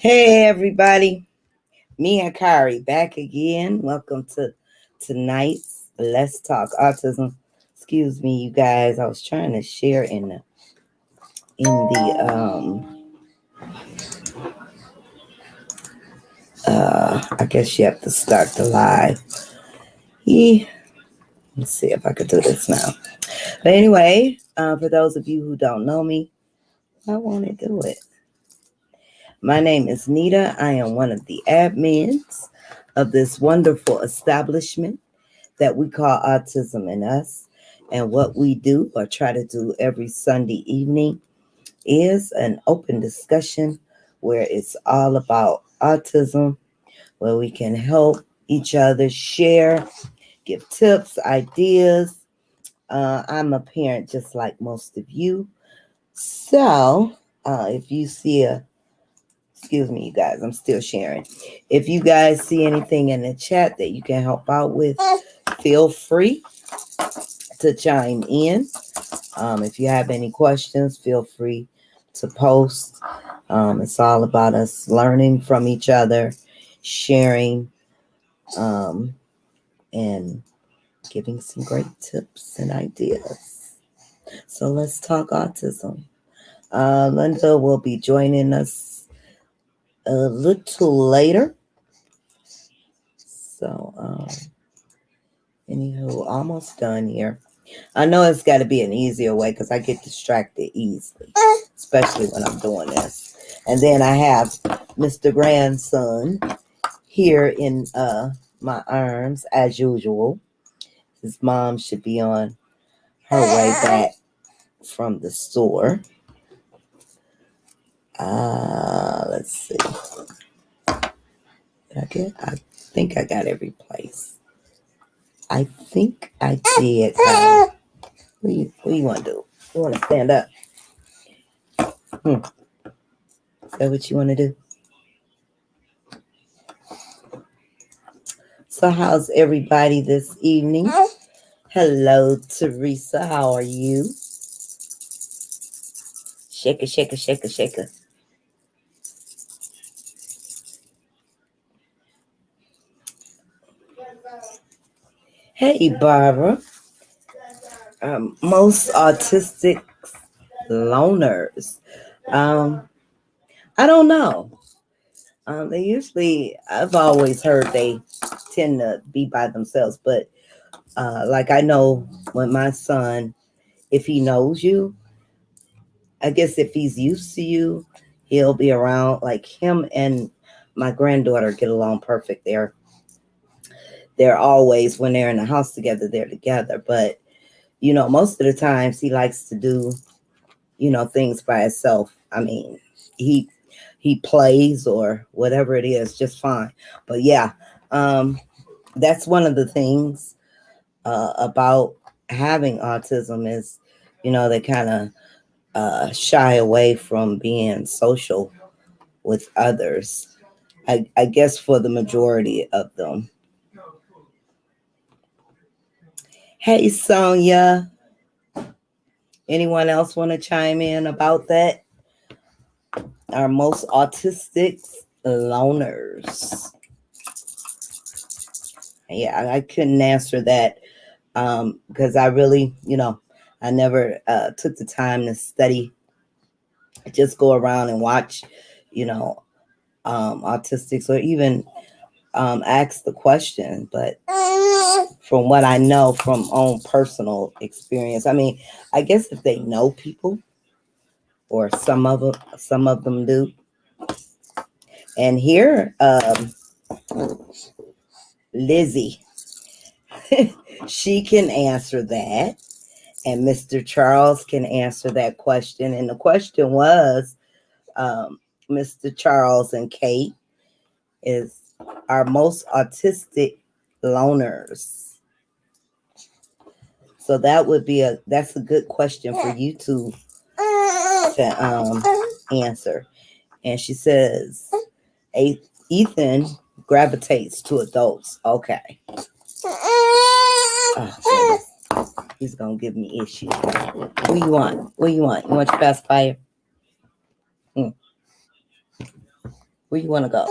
Hey everybody, me and Kari back again. Welcome to tonight's Let's Talk Autism. Excuse me, you guys. I was trying to share in the I guess you have to start the live. Yeah, let's see if I could do this now. But anyway, for those of you who don't know me, I want to do it. My name is Nita. I am one of the admins of this wonderful establishment that we call Autism and Us. And what we do or try to do every Sunday evening is an open discussion where it's all about autism, where we can help each other share, give tips, ideas. I'm a parent just like most of you. So if you see excuse me, you guys, I'm still sharing. If you guys see anything in the chat that you can help out with, feel free to chime in. If you have any questions, feel free to post. It's all about us learning from each other, sharing, and giving some great tips and ideas. So let's talk autism. Linda will be joining us a little later. So, anywho, almost done here. I know it's got to be an easier way because I get distracted easily, especially when I'm doing this. And then I have Mr. Grandson here in my arms as usual. His mom should be on her way back from the store. Let's see. I think I got every place. I think I did. What do you want to do? You want to stand up? Is that what you want to do? So how's everybody this evening? Hello, Teresa. How are you? Shake it, shake it, shake it, shake it. Hey, Barbara. Most autistic loners. I don't know. They usually, I've always heard they tend to be by themselves, but like I know when my son, if he knows you, I guess if he's used to you, he'll be around. Like him and my granddaughter get along perfect. They're always, when they're in the house together, they're together. But most of the times he likes to do things by himself. I mean, he plays or whatever it is, just fine. But yeah, that's one of the things about having autism is, they kind of shy away from being social with others. I guess for the majority of them. Hey, Sonia. Anyone else want to chime in about that? Our most autistic loners. Yeah, I couldn't answer that because I really, I never took the time to study. I just go around and watch, autistics or even ask the question. But from what I know from own personal experience, I mean, I guess if they know people or some of them do. And here, Lizzie, she can answer that. And Mr. Charles can answer that question. And the question was, Mr. Charles and Kate is our most autistic loners. So that's a good question for you to answer. And she says, Ethan gravitates to adults. Okay. Oh, he's gonna give me issues. What do you want? You want your pacifier? Where you want to go?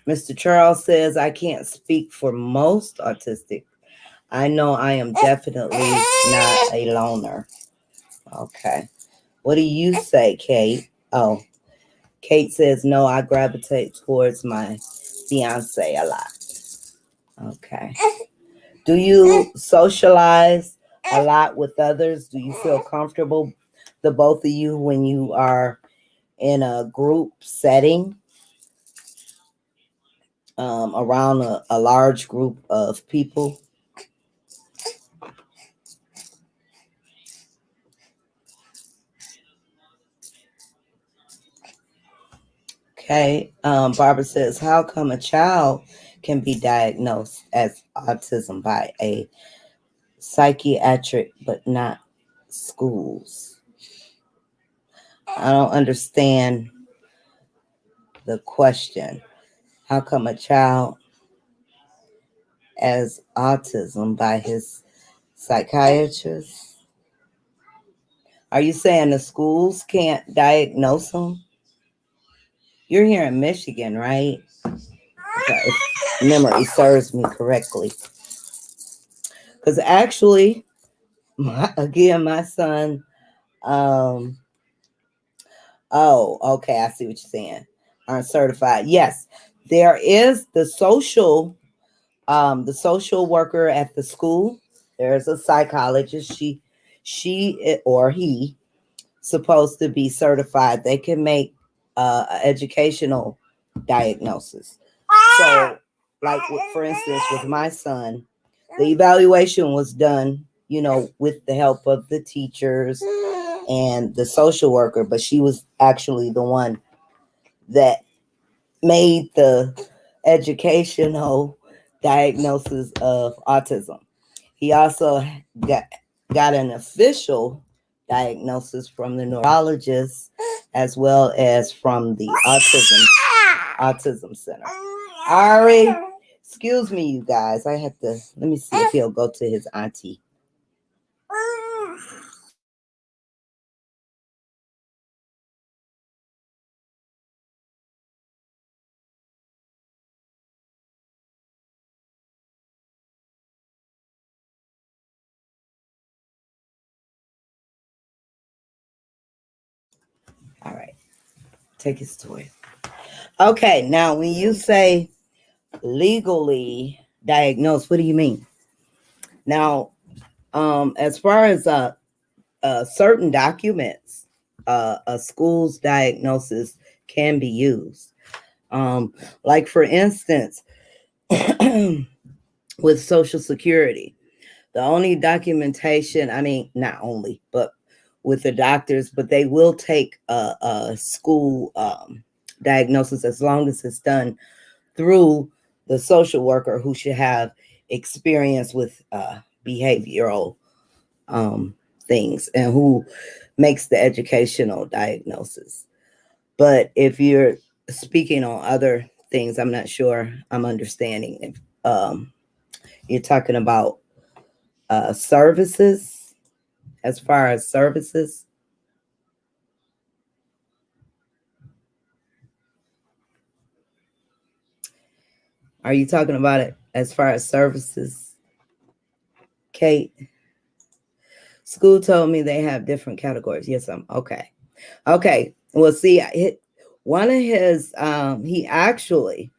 Mr. Charles says, I can't speak for most autistic. I know I am definitely not a loner. Okay. What do you say, Kate? Oh, Kate says, no, I gravitate towards my fiance a lot. Okay. Do you socialize a lot with others? Do you feel comfortable, the both of you, when you are in a group setting, around a large group of people? Okay. Barbara says, how come a child can be diagnosed as autism by a psychiatric but not schools? I don't understand the question. How come a child as autism by his psychiatrist? Are you saying the schools can't diagnose them? You're here in Michigan, right? If memory serves me correctly. Because actually, my son, um, oh, okay, I see what you're saying. Aren't certified. Yes, there is the social worker at the school. There's a psychologist. She or he supposed to be certified. They can make educational diagnosis. So, like for instance, with my son, the evaluation was done, with the help of the teachers and the social worker, but she was actually the one that made the educational diagnosis of autism. He also got an official diagnosis from the neurologist as well as from the autism center. Ari, excuse me, you guys. I have to let me see if he'll go to his auntie. All right, take his toy. Okay, now when you say legally diagnosed, what do you mean? Now, as far as certain documents, a school's diagnosis can be used. Like for instance, with Social Security, the only documentation, I mean, not only, but with the doctors, but they will take a school diagnosis as long as it's done through the social worker who should have experience with behavioral things and who makes the educational diagnosis. But if you're speaking on other things, I'm not sure I'm understanding. If you're talking about services, as far as services, are you talking about it as far as services, Kate? School told me they have different categories. Yes, I'm okay. Okay. Well, see, one of his, he actually,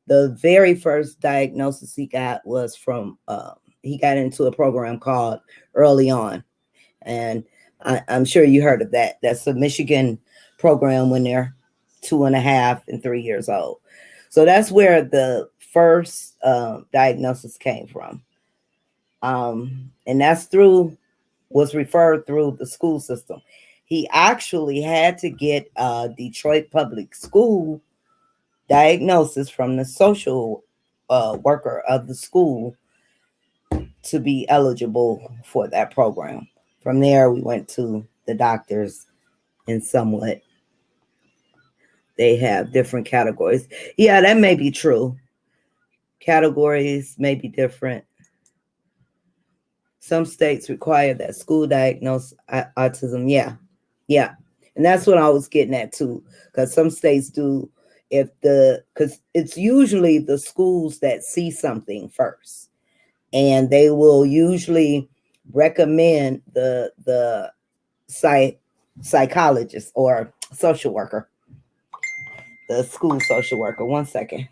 the very first diagnosis he got was from, he got into a program called Early On. And I'm sure you heard of that. That's a Michigan program when they're 2.5 and 3 years old. So that's where the first diagnosis came from. And that's was referred through the school system. He actually had to get a Detroit Public School diagnosis from the social worker of the school to be eligible for that program. From there, we went to the doctors, and somewhat they have different categories. Yeah, that may be true. Categories may be different. Some states require that school diagnose autism. Yeah, yeah, and that's what I was getting at too, because some states do. Because it's usually the schools that see something first, and they will usually recommend the psychologist or social worker, the school social worker. One second.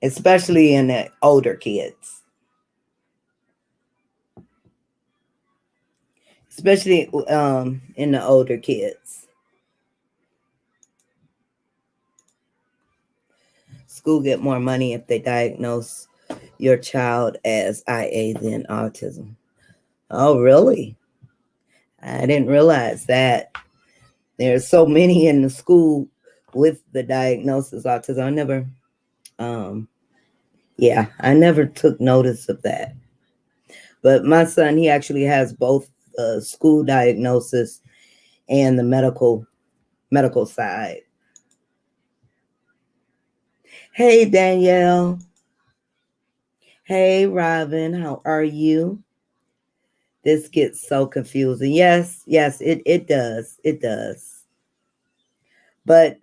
Especially in the older kids. Especially in the older kids. School get more money if they diagnose your child as IA than autism. Oh, really? I didn't realize that. There's so many in the school with the diagnosis autism. I never took notice of that. But my son, he actually has both school diagnosis and the medical side. Hey, Danielle. Hey, Robin. How are you? This gets so confusing. Yes, it does. It does. But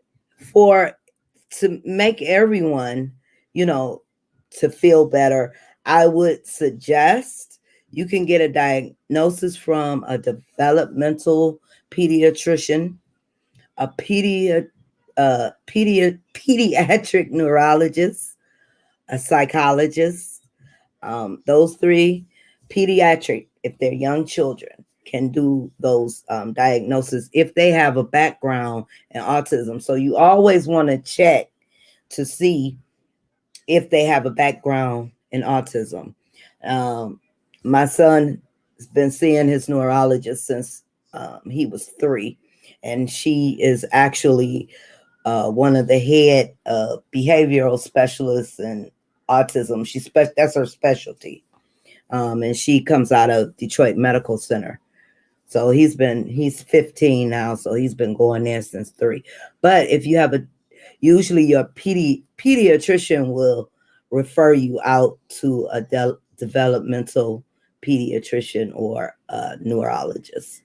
to make everyone, to feel better, I would suggest you can get a diagnosis from a developmental pediatrician, a pediatric neurologist, a psychologist. Those three, pediatric, if they're young children, can do those diagnoses if they have a background in autism. So you always want to check to see if they have a background in autism. My son has been seeing his neurologist since he was 3, and she is actually one of the head behavioral specialists in autism. That's her specialty, and she comes out of Detroit Medical Center. So he's 15 now, so he's been going there since 3. But if you have usually your pediatrician will refer you out to a developmental pediatrician or a neurologist.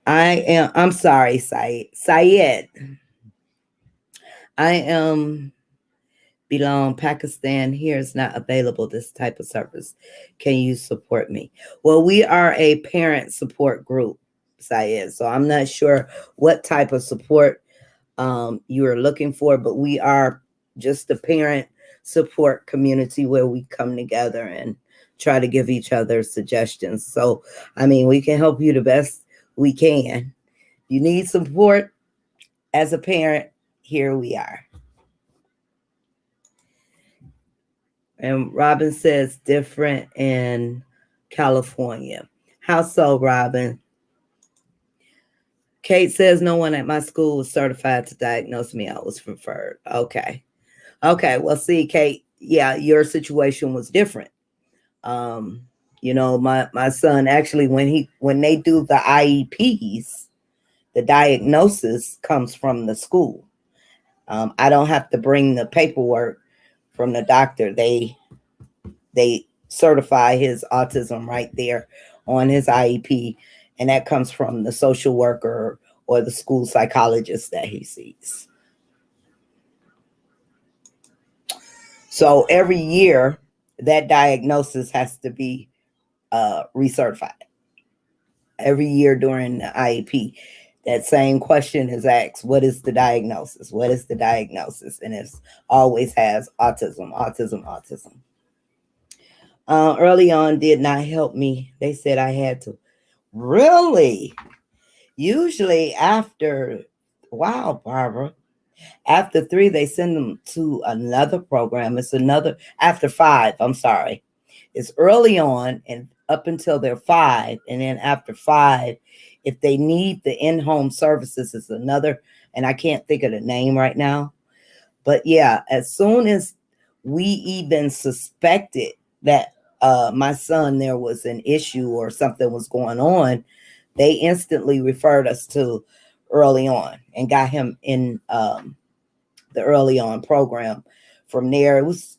I'm sorry, Syed. I am belong Pakistan. Here is not available this type of service. Can you support me? Well, we are a parent support group, Syed. So I'm not sure what type of support you are looking for, but we are just a parent support community where we come together and try to give each other suggestions. So, we can help you the best we can. You need support as a parent, here we are. And Robin says different in California. How so, Robin? Kate says no one at my school was certified to diagnose me. I was referred. Okay. Well, see, Kate, yeah, your situation was different. My son actually, when they do the IEPs, the diagnosis comes from the school. I don't have to bring the paperwork from the doctor. They certify his autism right there on his IEP, and that comes from the social worker or the school psychologist that he sees. So every year, that diagnosis has to be recertified. Every year during the IEP, that same question is asked: what is the diagnosis? What is the diagnosis? And it always has autism. Early on did not help me. They said I had to. Really? Usually after, wow, Barbara, after 3, they send them to another program. It's after 5, I'm sorry. It's early on and up until they're 5. And then after 5, if they need the in-home services, it's another, and I can't think of the name right now. But yeah, as soon as we even suspected that my son, there was an issue or something was going on, they instantly referred us to early on and got him in the early on program. From there, it was,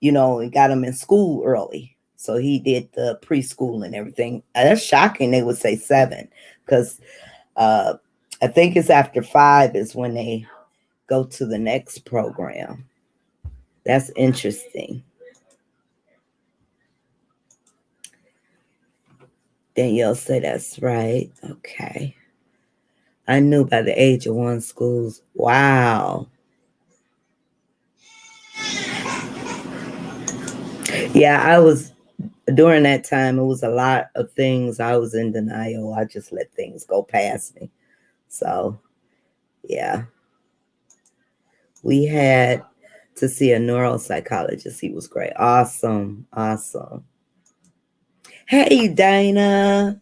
and got him in school early. So he did the preschool and everything. That's shocking. They would say 7 because uh, I think it's after 5 is when they go to the next program. That's interesting. Danielle said that's right. Okay. I knew by the age of 1 schools. Wow. Yeah, I was during that time. It was a lot of things. I was in denial. I just let things go past me. So, yeah, we had to see a neuropsychologist. He was great. Awesome. Awesome. Hey, Dana.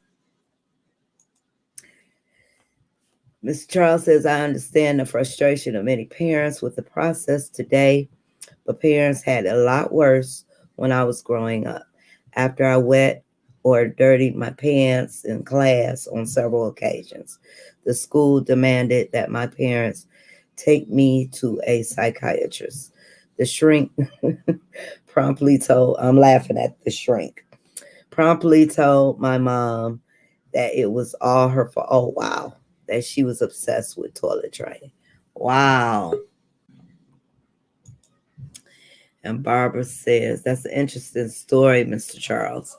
Mr. Charles says, I understand the frustration of many parents with the process today, but parents had it a lot worse when I was growing up. After I wet or dirtied my pants in class on several occasions, the school demanded that my parents take me to a psychiatrist. The shrink promptly told, I'm laughing at the shrink, promptly told my mom that it was all her fault. Oh, wow. That she was obsessed with toilet training. Wow. And Barbara says, that's an interesting story, Mr. Charles.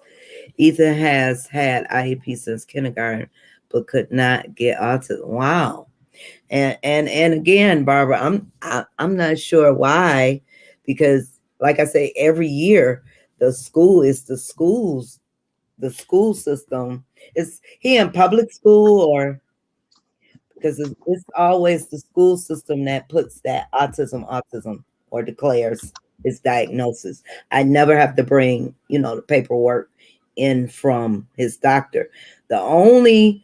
Ethan has had IEP since kindergarten, but could not get autism. Wow. And again, Barbara, I'm not sure why, because like I say, every year the school is the school system. Is he in public school or because it's always the school system that puts that autism or declares his diagnosis. I never have to bring the paperwork in from his doctor. The only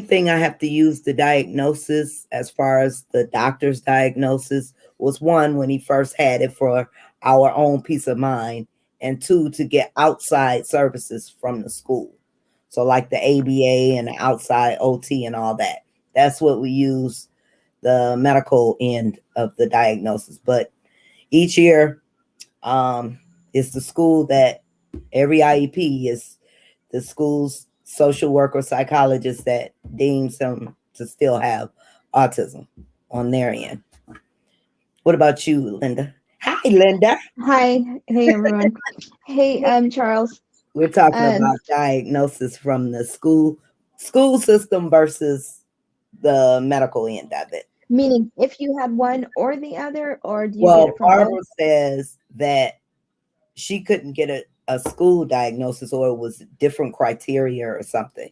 thing I have to use the diagnosis as far as the doctor's diagnosis was one, when he first had it, for our own peace of mind, and two, to get outside services from the school. So like the ABA and the outside OT and all that. That's what we use the medical end of the diagnosis. But each year, it's the school that every IEP is the school's social worker psychologist that deems him to still have autism on their end. What about you, Linda? Hi, Linda. Hi. Hey, everyone. Hey, Charles. We're talking Um, about diagnosis from the school system versus the medical end of it. Meaning if you had one or the other, or do you get Well, it from both? Barbara says that she couldn't get a school diagnosis, or it was different criteria or something.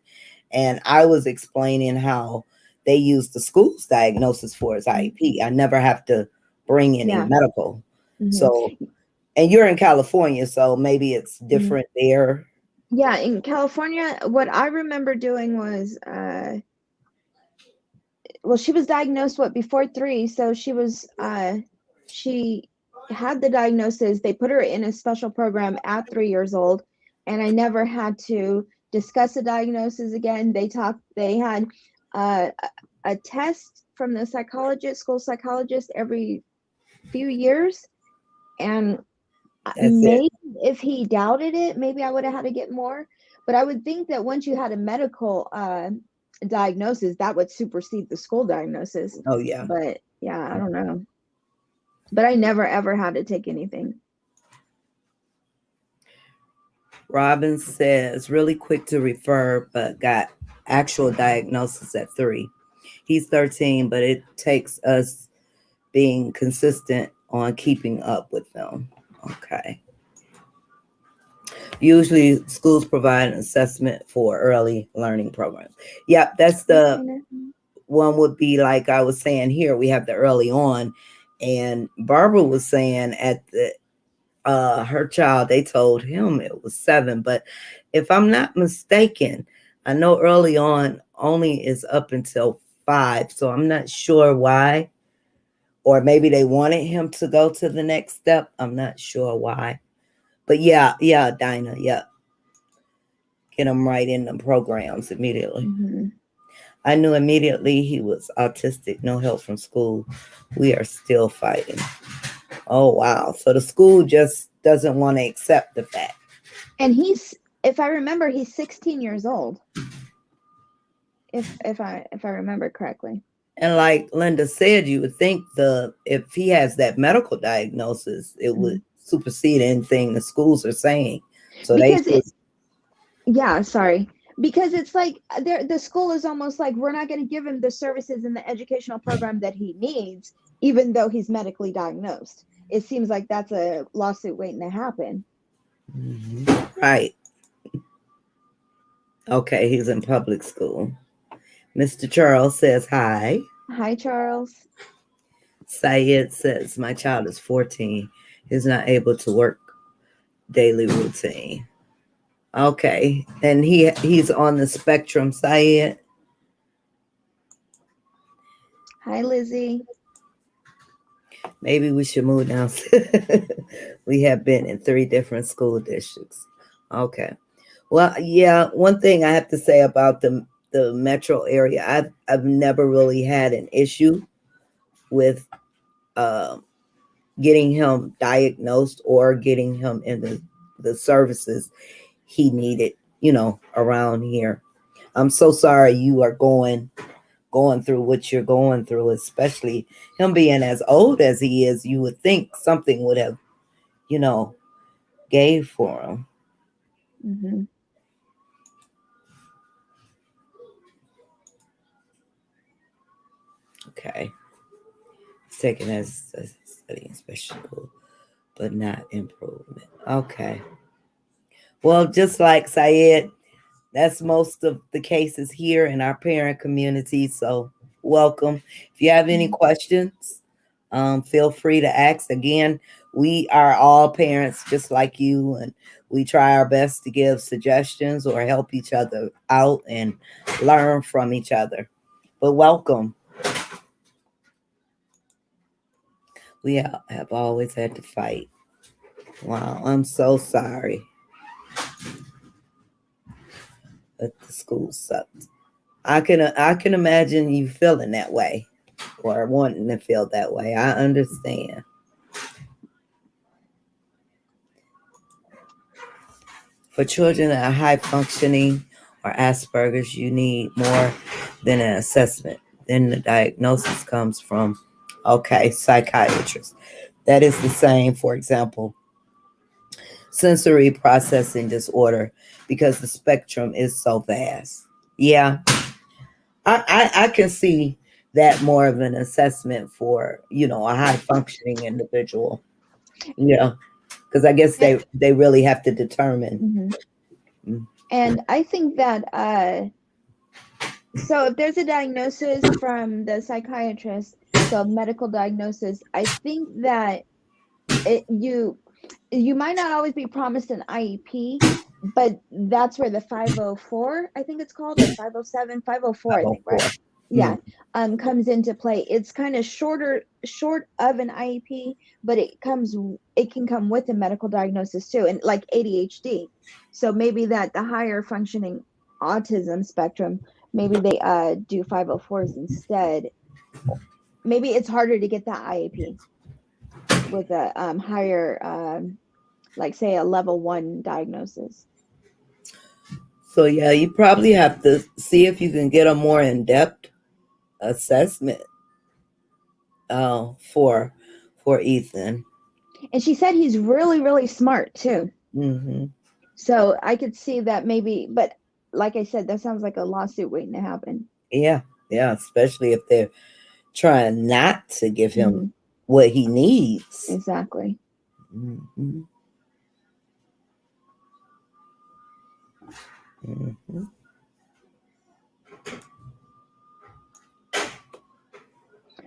And I was explaining how they use the school's diagnosis for his IEP. I never have to bring any Yeah. medical. hmm So, and you're in California, so maybe it's hmm different there. Yeah. In California, what I remember doing was, well, she was diagnosed before 3, so she had the diagnosis. They put her in a special program at 3 years old, and I never had to discuss the diagnosis again. They had uh, a test from the school psychologist every few years, and That's it. maybe if he doubted it, maybe I would have had to get more. But I would think that once you had a medical diagnosis, that would supersede the school diagnosis. Oh, yeah. But yeah, I don't know. But I never ever had to take anything. Robin says, really quick to refer, but got actual diagnosis at 3. He's 13, but it takes us being consistent on keeping up with them. Okay. Usually schools provide an assessment for early learning programs. Yep, that's the one. Would be like I was saying here, we have the early on, and Barbara was saying at the her child, they told him it was 7, but if I'm not mistaken, I know early on only is up until 5, so I'm not sure why. Or maybe they wanted him to go to the next step. I'm not sure why. But yeah, Dinah, yeah. Get him right in the programs immediately. Mm-hmm. I knew immediately he was autistic, no help from school. We are still fighting. Oh, wow. So the school just doesn't want to accept the fact. And he's, if I remember, he's 16 years old. If I remember correctly. And like Linda said, you would think if he has that medical diagnosis, it would supersede anything the schools are saying. So Because they should. yeah, sorry. Because it's like the school is almost like, we're not going to give him the services in the educational program that he needs, even though he's medically diagnosed. It seems like that's a lawsuit waiting to happen. Right. Okay, he's in public school. Mr. Charles says hi. Hi, Charles. Syed says my child is 14. He's not able to work daily routine. Okay, and he's on the spectrum, Syed. Hi, Lizzie. Maybe we should move down. We have been in 3 different school districts. Okay. Well, yeah, one thing I have to say about the metro area, I've never really had an issue with getting him diagnosed or getting him in the services he needed, around here. I'm so sorry you are going through what you're going through, especially him being as old as he is. You would think something would have, gave for him. Mm-hmm. Okay. He's taken as a studying special school, but not improvement. Okay. Well, just like Syed, that's most of the cases here in our parent community. So welcome. If you have any questions, feel free to ask. Again, we are all parents just like you, and we try our best to give suggestions or help each other out and learn from each other. But welcome. We have always had to fight. Wow, I'm so sorry. But the school sucked. I can imagine you feeling that way or wanting to feel that way. I understand. For children that are high functioning or Asperger's, you need more than an assessment. Then the diagnosis comes from, psychiatrist. That is the same, for example, sensory processing disorder, because the spectrum is so vast. Yeah, I can see that more of an assessment for, a high functioning individual. Yeah, because I guess they really have to determine. Mm-hmm. And I think that so if there's a diagnosis from the psychiatrist, so medical diagnosis, I think that you might not always be promised an IEP, but that's where the 504, I think it's called, or 507, 504, I think, right? Yeah, comes into play. It's kind of short of an IEP, but it can come with a medical diagnosis too, and like ADHD. So maybe that the higher functioning autism spectrum, maybe they do 504s instead. Maybe it's harder to get that IEP with a higher like say a level 1 diagnosis. So yeah, you probably have to see if you can get a more in-depth assessment for Ethan. And she said he's really, really smart too. Mm-hmm. So I could see that maybe, but like I said, that sounds like a lawsuit waiting to happen. Yeah, especially if they're trying not to give him what he needs. Exactly. Mm-hmm. Mm-hmm.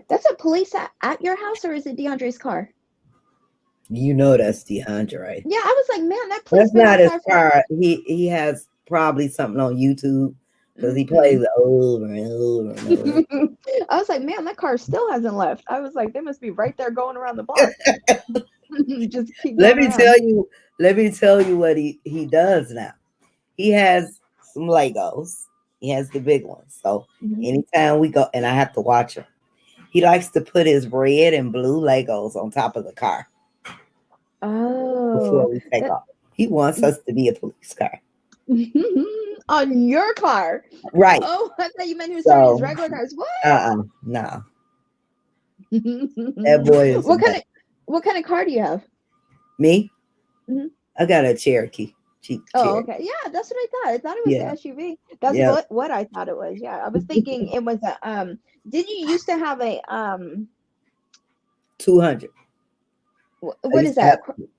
That's a police at your house, or is it DeAndre's car? You know that's DeAndre. Yeah, I was like, man, that police. That's not his car. He has probably something on YouTube because he plays it over and over and over. I was like, man, that car still hasn't left. I was like, they must be right there going around the block. Just keep Let me around. tell you what he does now. He has some Legos. He has the big ones. So anytime we go, and I have to watch him, he likes to put his red and blue Legos on top of the car. Oh, before we take that off. He wants us to be a police car. on your car. Right. Oh, I thought you meant he was turning his So, regular cars. What? no. That boy is a What kind mess. of what kind of car do you have? Me? Mhm. I got a Cherokee. Jeep Oh, Cherokee. okay. Yeah, that's what I thought. I thought it was the Yeah. SUV. That's Yeah. what I thought it was. Yeah, I was thinking it was a did you used to have a 200. I what is used to have that? Is it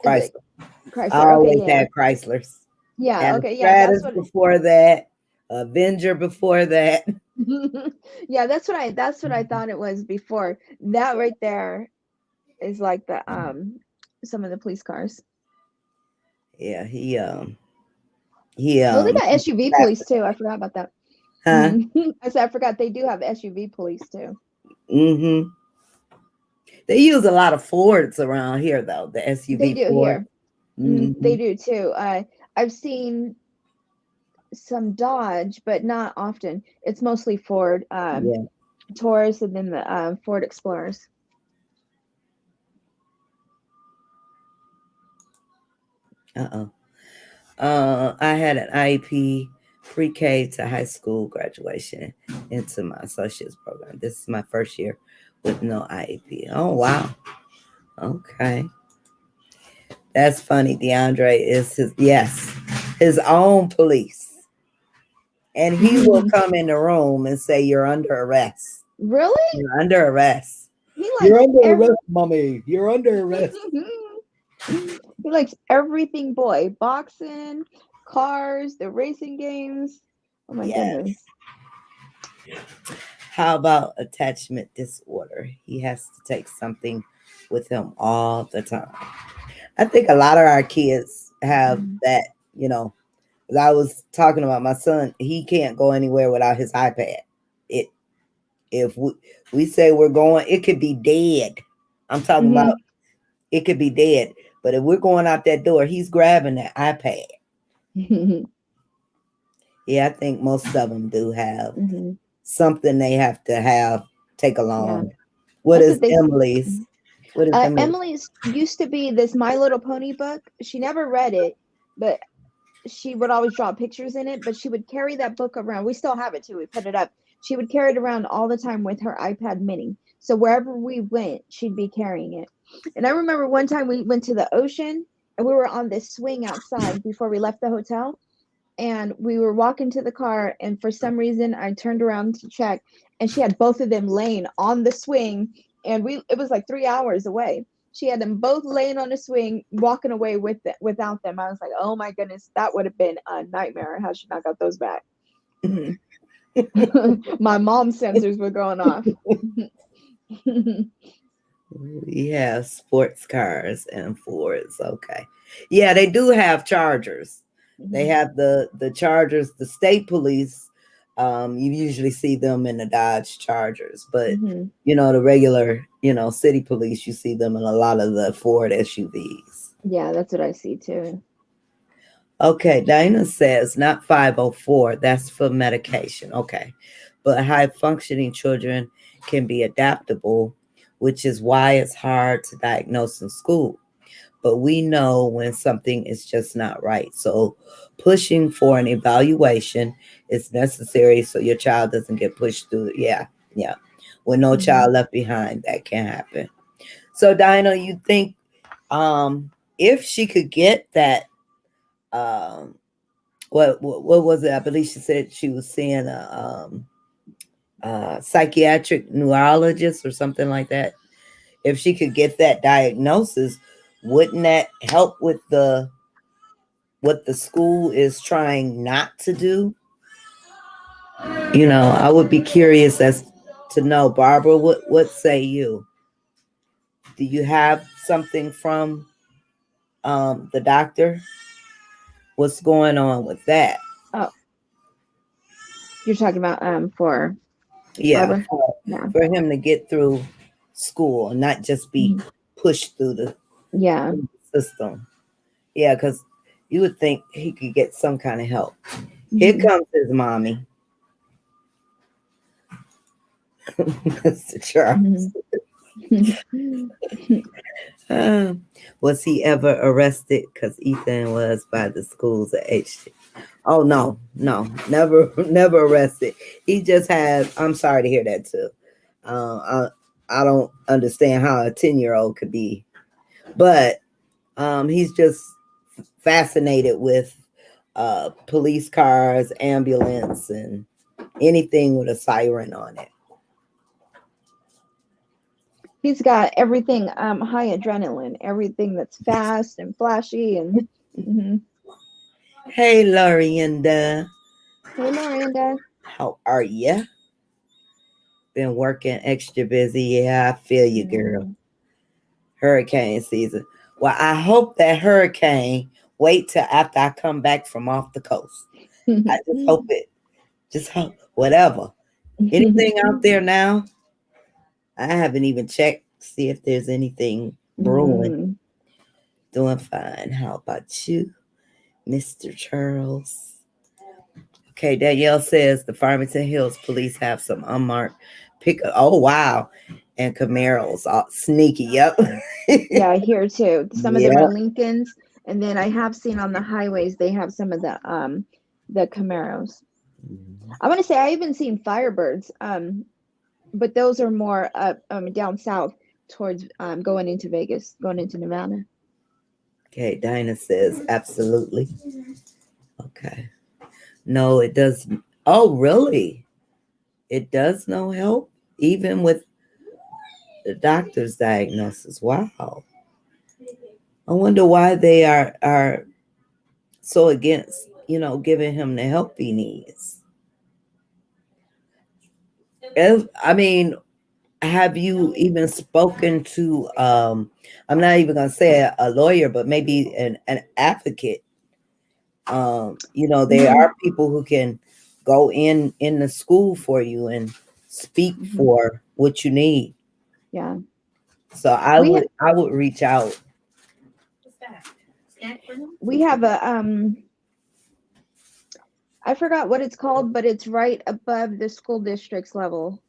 Chrysler. I Chrysler? Okay, always yeah. had Chryslers. Yeah, And a okay. Yeah, that's Stratus what before that. Avenger before that. yeah, that's what I thought it was before. That right there is like the some of the police cars. Yeah, he Well, they got SUV police crafted. too. I forgot about that. Huh? I said I forgot they do have SUV police too. Mm-hmm. They use a lot of Fords around here though, the They SUV do Ford. here. Mm-hmm. They do too. I've seen some Dodge, but not often. It's mostly Ford, Yeah. Taurus, and then the Ford Explorers. Uh-oh. I had an IEP pre-K to high school graduation into my associate's program. This is my first year with no IEP. Oh wow. Okay. That's funny. DeAndre is his own police. And he will come in the room and say, "You're under arrest. Really? You're under arrest. He You're likes under every arrest, mommy. You're under arrest." he likes everything boy. Boxing, cars, the racing games. Oh my Yes. goodness. How about attachment disorder? He has to take something with him all the time. I think a lot of our kids have Mhm. that, you know. I was talking about my son, he can't go anywhere without his iPad. It if we say we're going, it could be dead. I'm talking about Mhm. it could be dead. But if we're going out that door, he's grabbing that iPad. Yeah, I think most of them do have Mhm. something they have to have take Yeah. along. What That's is what they Emily's? What is Emily's? Emily's used to be this My Little Pony book. She never read it, but she would always draw pictures in it, but she would carry that book around. We still have it too. We put it up. She would carry it around all the time with her iPad mini. So wherever we went, she'd be carrying it. And I remember one time we went to the ocean and we were on this swing outside before we left the hotel. And we were walking to the car, and for some reason I turned around to check, and she had both of them laying on the swing, and we it was like 3 hours away. She had them both laying on the swing, walking away without them. I was like, oh my goodness, that would have been a nightmare. How she not got those back? Mhm. My mom sensors were going off. We have sports cars and Fords. Okay. Yeah, they do have chargers. They Mhm. have the chargers, the state police. You usually see them in the Dodge Chargers, but Mhm. the regular, city police, you see them in a lot of the Ford SUVs. Yeah, that's what I see too. Okay, Dana says not 504, that's for medication. Okay. But high functioning children can be adaptable, which is why it's hard to diagnose in school. But we know when something is just not right. So pushing for an evaluation is necessary so your child doesn't get pushed through. Yeah, yeah. With no Mhm. child left behind, that can happen. So Dinah, you think if she could get that what was it? I believe she said she was seeing a psychiatric neurologist or something like that. If she could get that diagnosis, wouldn't that help with the what the school is trying not to do? I would be curious as to know, Barbara, what say you? Do you have something from the doctor? What's going on with that? Oh, you're talking about for Yeah, Barbara? Yeah. for him to get through school and not just be Mhm. pushed Yeah. through the system. Yeah, because you would think he could get some kind of help. Here Mhm. comes his mommy, Mr. Charles. Mhm. Uh, was he ever arrested? Because Ethan was by the schools at age. Oh no, never, never arrested. He just had. I'm sorry to hear that too. I don't understand how a 10-year-old could be, but he's just fascinated with police cars, ambulance, and anything with a siren on it. He's got everything high adrenaline, everything that's fast and flashy and mhm. Hey, Lorienda, Hey Miranda. how are you? Been working extra busy. Yeah, I feel you, girl. Mm. Hurricane season. Well, I hope that hurricane wait till after I come back from off the coast. I just hope it. Just hope whatever. Anything out there now? I haven't even checked to see if there's anything brewing. Mm. Doing fine. How about you, Mr. Charles? Okay, Danielle says the Farmington Hills police have some unmarked pick. Oh wow, and Camaros, sneaky. Yep. Yeah, here too. Some of them are Yep. Lincolns, and then I have seen on the highways they have some of the Camaros. I want to say I even seen Firebirds, but those are more up down south towards going into Vegas, going into Nevada. Okay, Dinah says absolutely. Okay. No, it does. Oh, really? It does no help, even with the doctor's diagnosis. Wow. I wonder why they are so against, giving him the help he needs. I mean, have you even spoken to I'm not even gonna say a lawyer, but maybe an advocate? There Hmm. are people who can go in the school for you and speak Hmm. for what you need. Yeah, So I we would I would reach out. we have a I forgot what it's called, but it's right above the school district's level.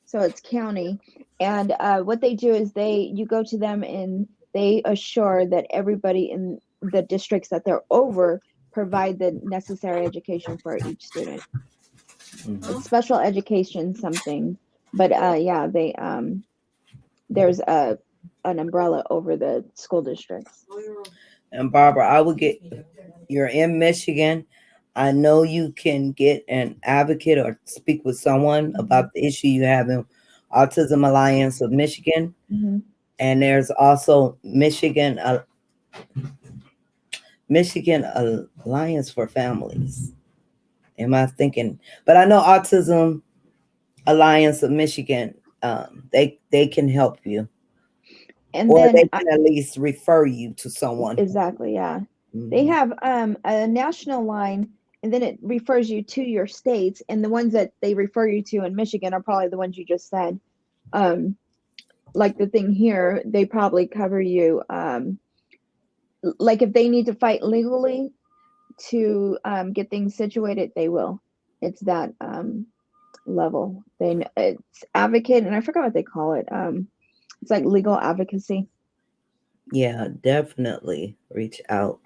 So it's county. And what they do is you go to them and they assure that everybody in the districts that they're over provide the necessary education for each student. Mhm. It's special education something. But yeah, there's an umbrella over the school districts. And Barbara, I would get you're in Michigan. I know you can get an advocate or speak with someone Hmm. about the issue you have in Autism Alliance of Michigan. Hmm. And there's also Michigan Alliance for Families. Am I thinking? But I know Autism Alliance of Michigan. They can help you, And or then they can at least refer you to someone. exactly, yeah. They Mhm. have a national line and then it refers you to your states and the ones that they refer you to in Michigan are probably the ones you just said. Um, like the thing here, they probably cover you like if they need to fight legally to get things situated, they will. It's that level. It's advocate and I forgot what they call it. It's like legal advocacy. Yeah, definitely reach out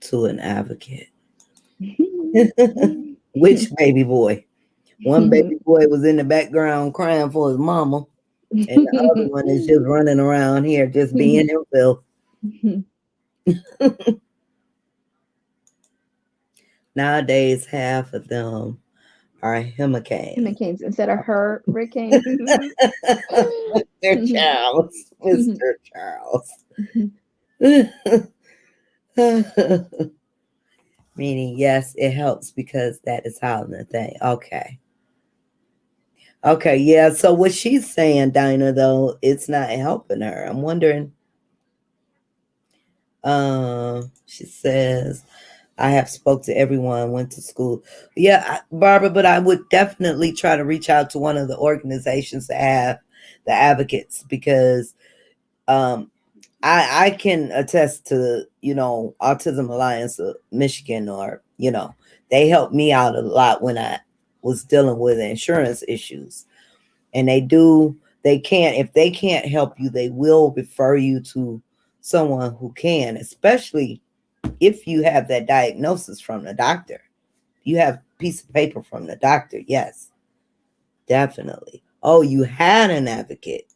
to an advocate. Which baby boy? One baby boy was in the background crying for his mama, and the other one is just running around here just being himself. Nowadays, half of them are hurricanes. McCain's instead of hurricane. Mr. Charles. Mr. Charles. Meaning, yes, it helps because that is how the thing. Okay. Okay, yeah. So what she's saying, Dinah, though, it's not helping her. I'm wondering. She says, I have spoke to everyone, went to school. Yeah, Barbara, but I would definitely try to reach out to one of the organizations that have the advocates because um I can attest to, Autism Alliance of Michigan, or, they helped me out a lot when I was dealing with insurance issues. And they do They can't, if they can't help you, they will refer you to someone who can, especially if you have that diagnosis from the doctor. You have a piece of paper from the doctor. Yes, definitely. Oh, you had an advocate.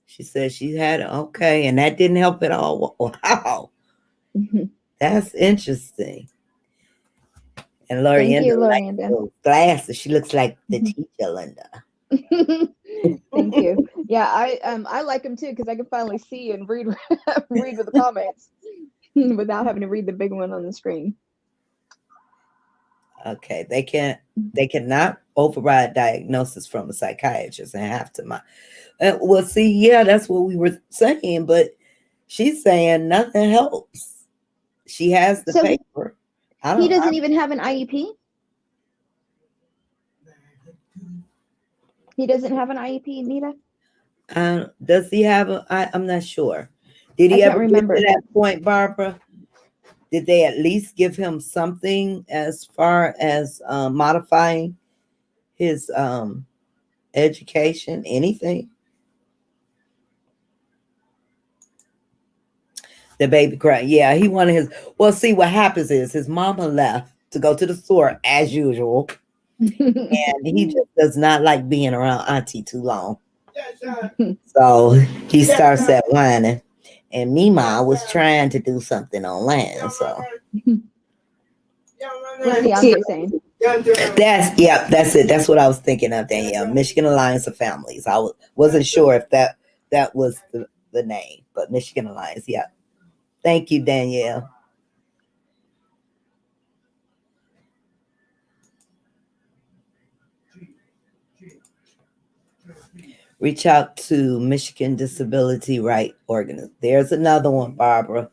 She said she had it. Okay, and that didn't help at all. Wow, that's interesting. And Thank Lorienda you, likes Loranda. those glasses. She looks like the teacher, Linda. Thank you. Yeah, I like them too because I can finally see and read read with the comments without having to read the big one on the screen. Okay, they cannot override diagnosis from a psychiatrist and have to. Well, see, yeah, that's what we were saying, but she's saying nothing helps. She has the So paper. I he don't. doesn't even have an IEP. He doesn't have an IEP, Nita. Does he have a? I'm not sure. Did I he can't ever get to remember. that point, Barbara? Did they at least give him something as far as modifying his education? Anything? The baby cried. Yeah, he wanted his. Well, see, what happens is his mama left to go to the store as usual, and he just does not like being around Auntie too long. So he starts that whining. And Mima was trying to do something online. So What's Deontay saying? that's it. That's what I was thinking of, Danielle. Michigan Alliance of Families. Wasn't sure if that was the name, but Michigan Alliance. Yeah. Thank you, Danielle. Reach out to Michigan Disability Right Organization. There's another one, Barbara.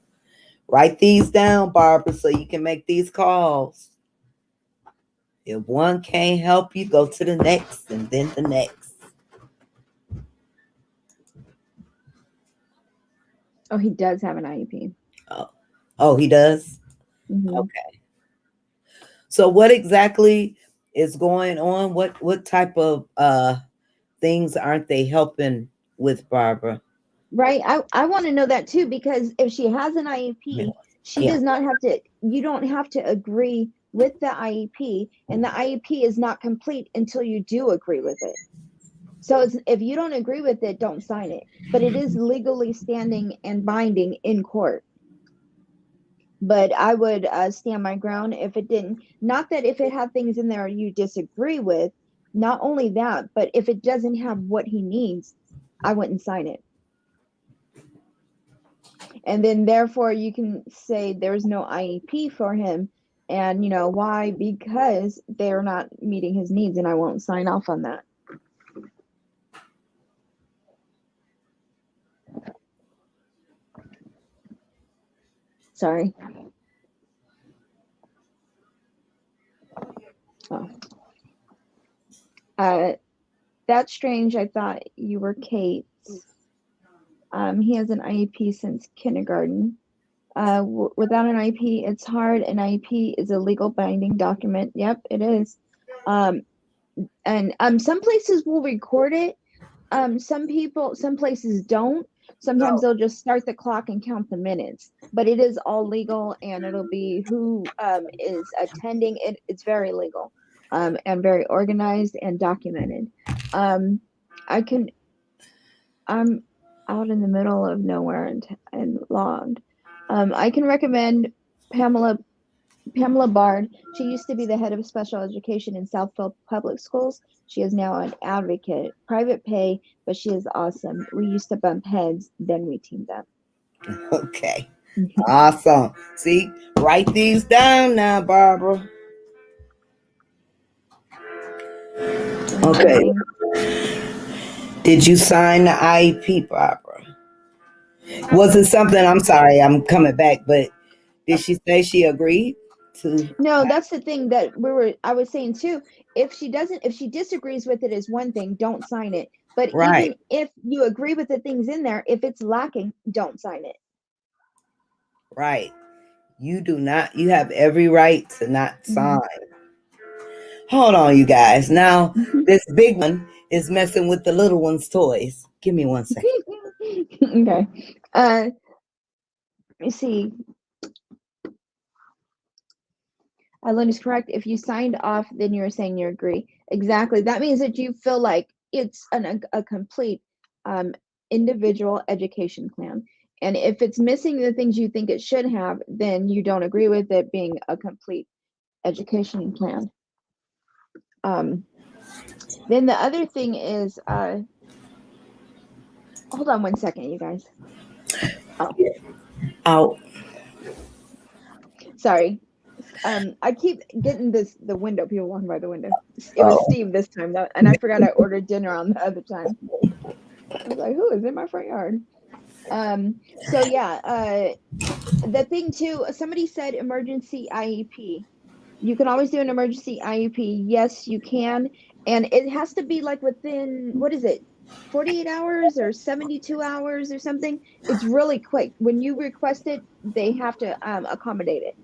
Write these down, Barbara, so you can make these calls. If one can't help you, go to the next and then the next. Oh, he does have an IEP. Oh, he does? Mm-hmm. Okay. So what exactly is going on? What type of things aren't they helping with, Barbara? Right. I want to know that too, because if she has an IEP, she Yeah. does not have to, you don't have to agree with the IEP, and the IEP is not complete until you do agree with it. So if you don't agree with it, don't sign it. But it is legally standing and binding in court. But I would stand my ground if it didn't. Not that if it had things in there you disagree with, not only that, but if it doesn't have what he needs, I wouldn't sign it. And then therefore you can say there's no IEP for him. And you know why? Because they're not meeting his needs, and I won't sign off on that. Sorry. Oh. That's strange. I thought you were Kate's. He has an IEP since kindergarten. Without an IEP, it's hard. An IEP is a legal binding document. Yep, it is. And some places will record it. Some places don't. Sometimes they'll just start the clock and count the minutes. But it is all legal, and it'll be who is attending. It's very legal, and very organized and documented. I'm out in the middle of nowhere and logged. I can recommend Pamela Bard. She used to be the head of special education in Southfield Public Schools. She is now an advocate, private pay, but she is awesome. We used to bump heads, then we teamed up. Okay. Awesome. See, write these down now, Barbara. Okay. Did you sign the IEP, Barbara? Was it something? I'm sorry, I'm coming back, but did she say she agreed to? No, that's the thing that I was saying too. If she disagrees with it is one thing, don't sign it. But Right. even if you agree with the things in there, if it's lacking, don't sign it. Right. You do not, you have every right to not sign. Hold on, you guys. Now, this big one is messing with the little one's toys. Give me 1 second. Okay. Let me see. Lynn is correct. If you signed off, then you're saying you agree. Exactly. That means that you feel like it's a complete individual education plan. And if it's missing the things you think it should have, then you don't agree with it being a complete education plan. Then the other thing is, hold on 1 second, you guys. Oh, Sorry. I keep getting the window, people walking by the window. It was Steve this time, though, and I forgot I ordered dinner on the other time. I was like, who is in my front yard? So yeah, the thing too, somebody said emergency IEP. You can always do an emergency IEP. Yes, you can. And it has to be like within, what is it, 48 hours or 72 hours or something? It's really quick. When you request it, they have to accommodate it.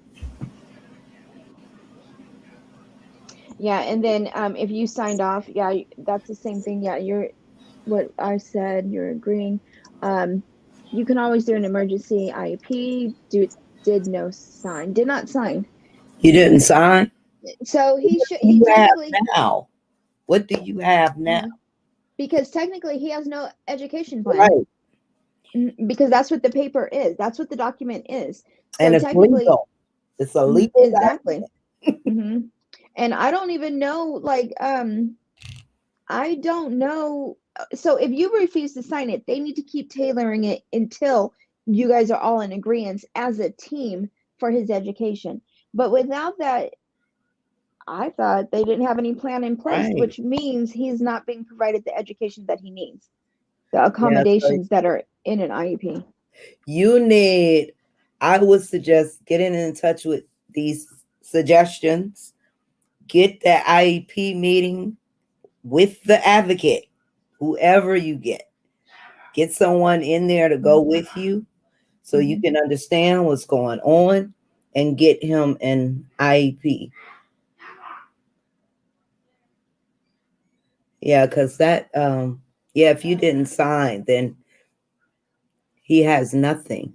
Yeah, and then if you signed off, yeah, that's the same thing. Yeah, you're what I said, you're agreeing. You can always do an emergency IEP. Did not sign. you didn't sign? So he should. What do He you have technically. now? What do you have now? Because technically he has no education plan. Right. Because that's what the paper is. That's what the document is. So And it's technically, legal. It's a legal exactly. And I don't even know, like, I don't know. So if you refuse to sign it, they need to keep tailoring it until you guys are all in agreement as a team for his education. But without that, I thought they didn't have any plan in place, Right. which means he's not being provided the education that he needs, the Yeah, accommodations that are in an IEP. You need, I would suggest getting in touch with these suggestions, get that IEP meeting with the advocate, whoever you get someone in there to go with you so you can understand what's going on and get him an IEP. Yeah, because that, yeah, if you didn't sign, then he has nothing.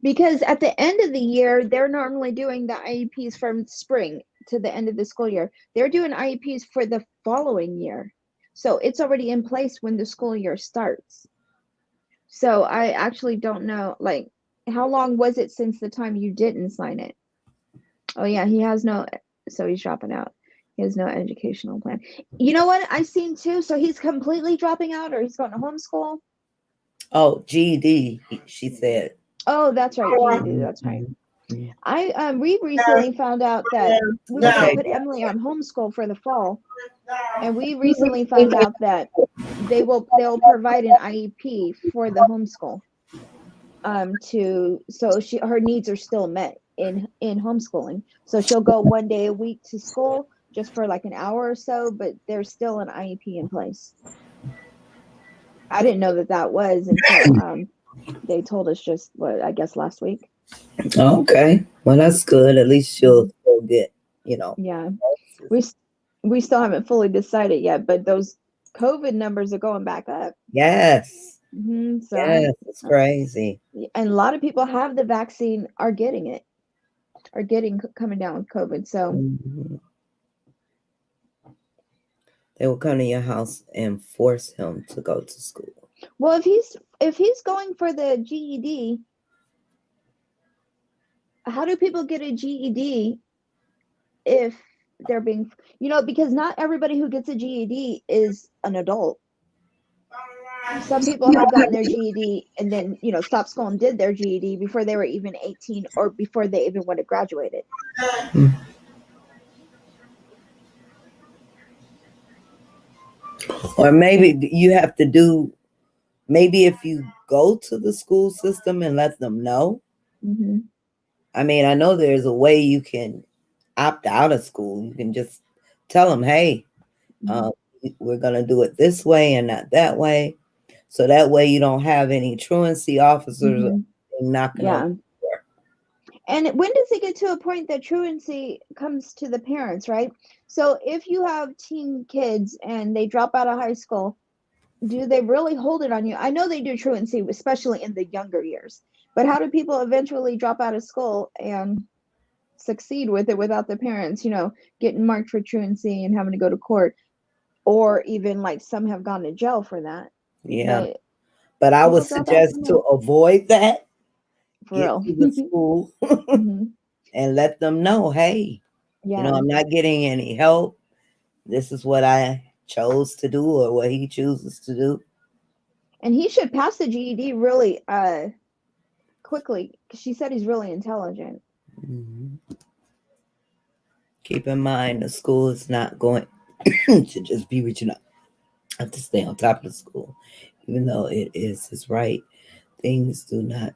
Because at the end of the year, they're normally doing the IEPs from spring to the end of the school year. They're doing IEPs for the following year. So it's already in place when the school year starts. So I actually don't know, like, how long was it since the time you didn't sign it? Oh yeah, he has no, so he's dropping out. He has no educational plan. You know what I seen too? So he's completely dropping out, or he's going to homeschool. Oh, GED, she said. Oh, that's right, GED, that's right. We recently found out that we were going to put Emily on homeschool for the fall, and we recently found out that they'll provide an IEP for the homeschool. So her needs are still met in homeschooling. So she'll go 1 day a week to school just for like an hour or so, but there's still an IEP in place. I didn't know that was until they told us just I guess last week. Okay, well that's good. At least she'll get, Yeah, we still haven't fully decided yet, but those COVID numbers are going back up. Yes. So yes, it's crazy. And a lot of people have the vaccine, are getting it, coming down with COVID. So they will come to your house and force him to go to school. Well, if he's going for the GED, how do people get a GED if they're being, because not everybody who gets a GED is an adult. Some people have gotten their GED and then, stopped school and did their GED before they were even 18 or before they even would have graduated. Or maybe you have to do, maybe if you go to the school system and let them know. I mean, I know there's a way you can opt out of school. You can just tell them, hey, we're going to do it this way and not that way. So that way you don't have any truancy officers knocking on the door. And when does it get to a point that truancy comes to the parents, right? So if you have teen kids and they drop out of high school, do they really hold it on you? I know they do truancy, especially in the younger years. But how do people eventually drop out of school and succeed with it without the parents, getting marked for truancy and having to go to court? Or even like some have gone to jail for that. Yeah. But But I would people drop out suggest to anyway. avoid that, For get real. to the school Hmm. and let them know, hey, Yeah. I'm not getting any help. This is what I chose to do or what he chooses to do. And he should pass the GED really quickly because she said he's really intelligent. Mhm. Keep in mind, the school is not going to just be reaching out. Have to stay on top of the school, even though it is his right. Things do not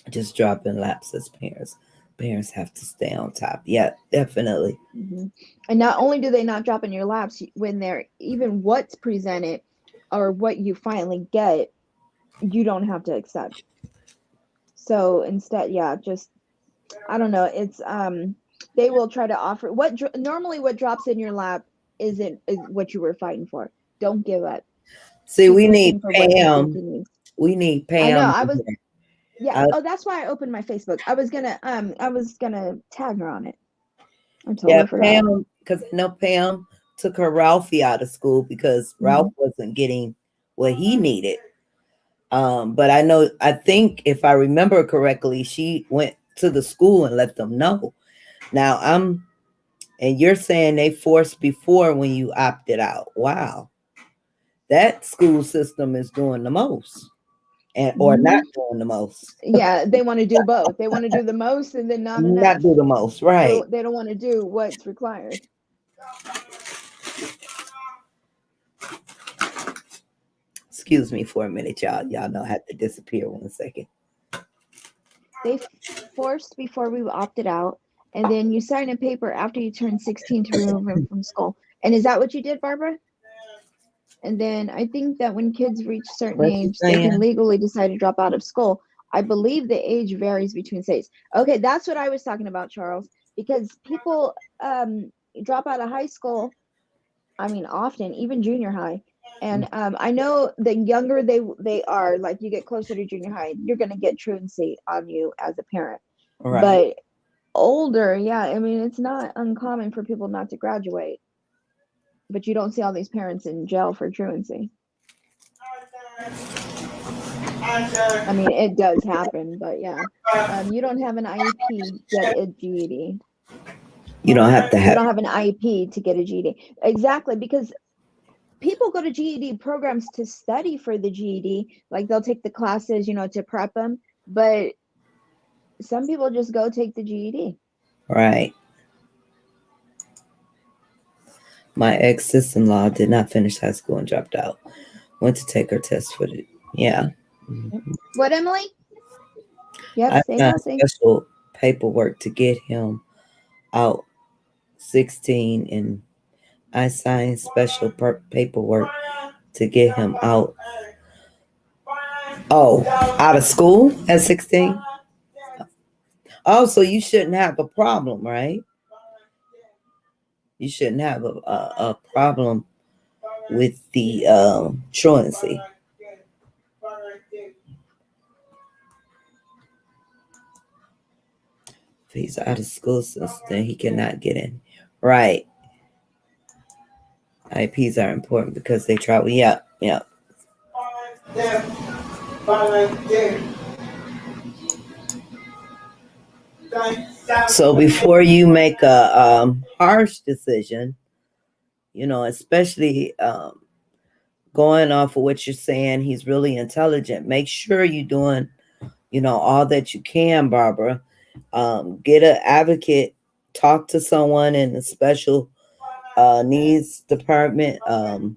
just drop in laps as parents. Parents have to stay on top. Yeah, definitely. Hmm. And not only do they not drop in your laps when they're even what's presented or what you finally get, you don't have to accept. So instead, yeah, just I don't know. It's they will try to offer normally what drops in your lap isn't is what you were fighting for. Don't give up. See, Keep we need pushing for what you think Pam. you need. We need I know. Pam. I was Yeah. I, Oh, that's why I opened my Facebook. I was gonna tag her on it. I yeah, totally forgot. Pam, because I know Pam took her Ralphie out of school because Ralph Hmm. wasn't getting what he needed. But I think if I remember correctly, she went to the school and let them know. Now and you're saying they forced before when you opted out. Wow. That school system is doing the most and or not Hmm. doing the most. Yeah, they want to do both. They want to do the most and then not Not enough. do the most, right. They don't want to do what's required. Excuse me for a minute, y'all. Y'all know I have to disappear 1 second. They forced before we opted out, and then you sign a paper after you turn 16 to remove him from school. And is that what you did, Barbara? And then I think that when kids reach a certain What you age, they can saying? legally decide to drop out of school. I believe the age varies between states. Okay, that's what I was talking about, Charles, because people drop out of high school, I mean, often, even junior high. And I know the younger they are, like you get closer to junior high, you're going to get truancy on you as a parent. Right. But older, yeah, I mean, it's not uncommon for people not to graduate, but you don't see all these parents in jail for truancy. I mean, it does happen, but yeah. You don't have an IEP, get a GED. You don't have to You have don't have an IEP to get a GED. Exactly, because people go to GED programs to study for the GED. Like they'll take the classes, to prep them. But some people just go take the GED. right. My ex sister-in-law did not finish high school and dropped out. Went to take her test for it. Yeah. Yep. What, Emily? Yep, I stay signed healthy. special paperwork to get him out 16 and I signed special paperwork to get him out. Oh, out of school at 16? Oh, so you shouldn't have a problem, right? You shouldn't have a problem with the truancy. If he's out of school system, he cannot get in. Right. IPs are important because they travel. Yeah, yeah. So before you make a harsh decision, especially going off of what you're saying, he's really intelligent. Make sure you're doing, all that you can, Barbara. Get an advocate, talk to someone in the special needs department. Was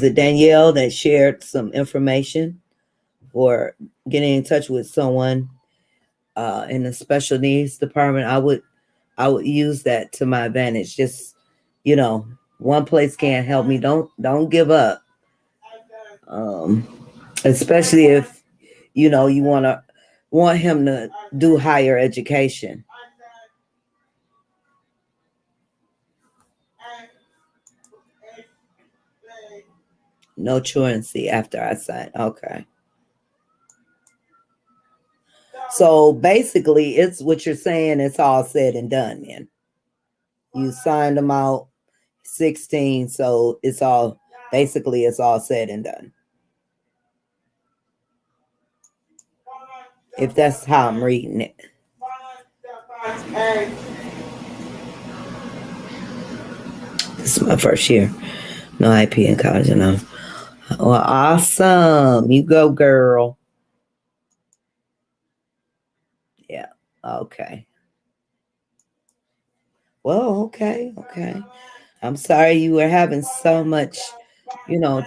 it Danielle that shared some information or getting in touch with someone in the special needs department? I would use that to my advantage. Just you know, one place can't help me. Don't give up. Um, Especially if you want to want him to do higher education. No truancy after I sign. Okay. So basically, it's what you're saying. It's all said and done. Then you signed them out 16, so it's all basically it's all said and done. If that's how I'm reading it. This is my first year. No IP in college, you know. Well, awesome. You go, girl. Yeah. Okay. Well, okay. Okay. I'm sorry you were having so much,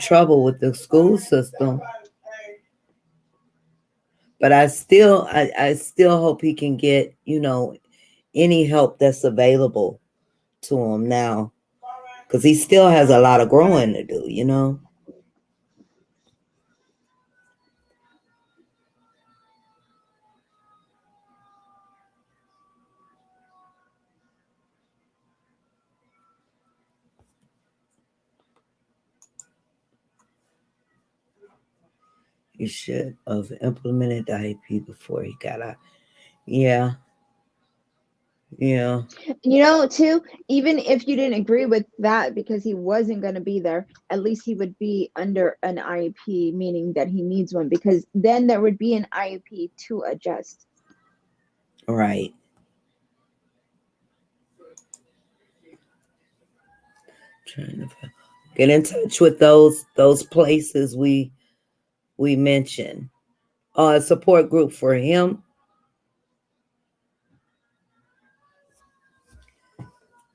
trouble with the school system. But I still hope he can get, any help that's available to him now. Because he still has a lot of growing to do. He should have implemented the IEP before he got out. Yeah. Yeah. Too, even if you didn't agree with that because he wasn't going to be there, at least he would be under an IEP, meaning that he needs one, because then there would be an IEP to adjust. Right. Trying to get in touch with those places we mentioned. A support group for him.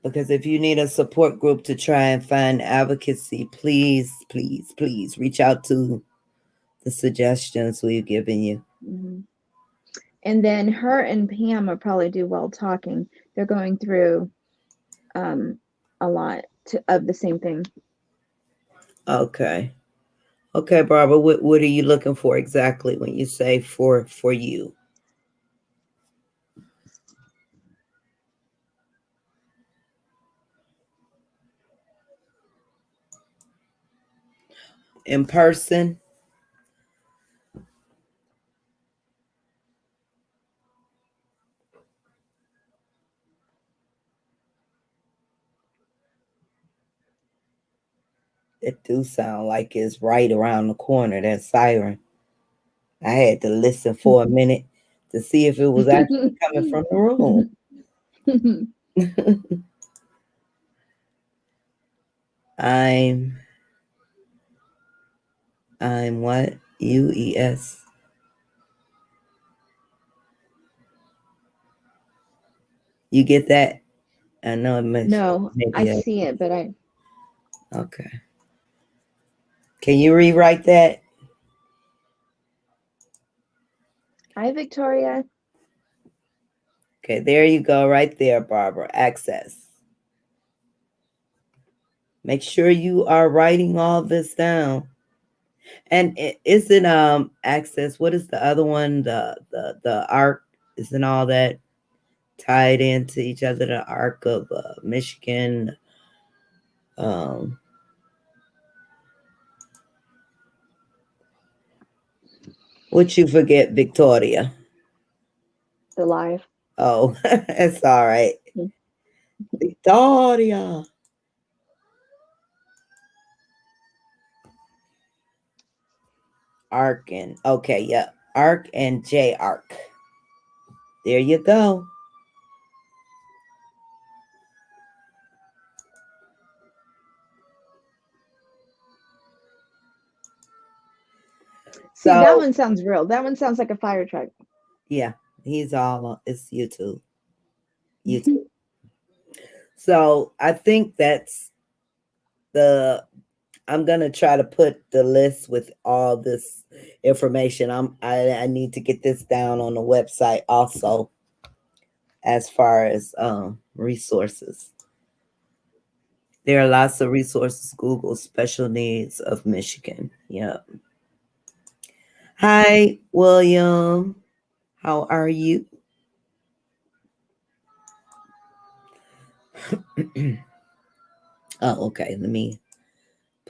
Because if you need a support group to try and find advocacy, please, please, please reach out to the suggestions we've given you. Mm-hmm. And then her and Pam will probably do well talking. They're going through a lot of the same thing. Okay. Okay, Barbara, what are you looking for exactly when you say for you? In person? It do sound like it's right around the corner, that siren. I had to listen for a minute to see if it was actually coming from the room. I'm what? UES. You get that? I know it No, I maybe see it, but okay. Can you rewrite that? Hi, Victoria. Okay, there you go, right there, Barbara. Access. Make sure you are writing all this down. And isn't access? What is the other one? The arc isn't all that tied into each other? The arc of Michigan. Um, what you forget, Victoria? The live. Oh, that's all right, Victoria. Arc and okay, yeah, arc and J arc. There you go. See, that So one sounds real. That one sounds like a fire truck. yeah, he's all on. It's YouTube. YouTube. So I think that's the. I'm gonna try to put the list with all this information. I need to get this down on the website also, as far as resources. There are lots of resources. Google special needs of Michigan. Yep. Hi, William. How are you? Oh, okay. Let me